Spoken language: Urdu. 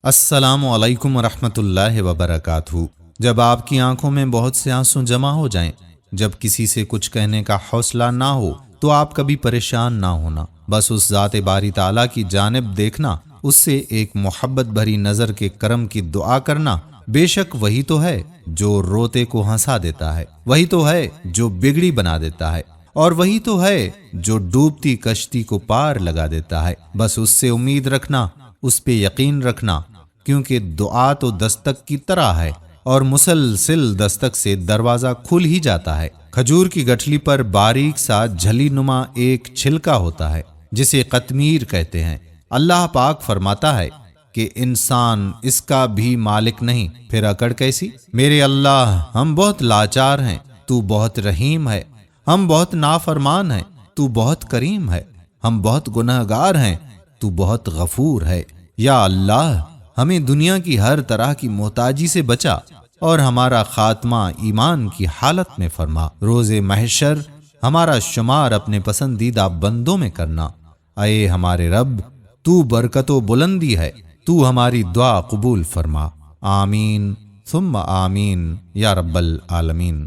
السلام علیکم ورحمۃ اللہ وبرکاتہ۔ جب آپ کی آنکھوں میں بہت سے آنسو جمع ہو جائیں، جب کسی سے کچھ کہنے کا حوصلہ نہ ہو، تو آپ کبھی پریشان نہ ہونا، بس اس ذات باری تعالیٰ کی جانب دیکھنا، اس سے ایک محبت بھری نظر کے کرم کی دعا کرنا۔ بے شک وہی تو ہے جو روتے کو ہنسا دیتا ہے، وہی تو ہے جو بگڑی بنا دیتا ہے، اور وہی تو ہے جو ڈوبتی کشتی کو پار لگا دیتا ہے۔ بس اس سے امید رکھنا، اس پہ یقین رکھنا، کیونکہ دعا تو دستک کی طرح ہے اور مسلسل دستک سے دروازہ کھل ہی جاتا ہے۔ کھجور کی گٹھلی پر باریک سا جھلی نما ایک چھلکا ہوتا ہے جسے قطمیر کہتے ہیں۔ اللہ پاک فرماتا ہے کہ انسان اس کا بھی مالک نہیں، پھر اکڑ کیسی؟ میرے اللہ، ہم بہت لاچار ہیں، تو بہت رحیم ہے، ہم بہت نافرمان ہیں، تو بہت کریم ہے، ہم بہت گنہگار ہیں، تو بہت غفور ہے۔ یا اللہ، ہمیں دنیا کی ہر طرح کی محتاجی سے بچا اور ہمارا خاتمہ ایمان کی حالت میں فرما۔ روز محشر ہمارا شمار اپنے پسندیدہ بندوں میں کرنا۔ اے ہمارے رب، تو برکت و بلندی ہے، تو ہماری دعا قبول فرما۔ آمین ثم آمین یا رب العالمین۔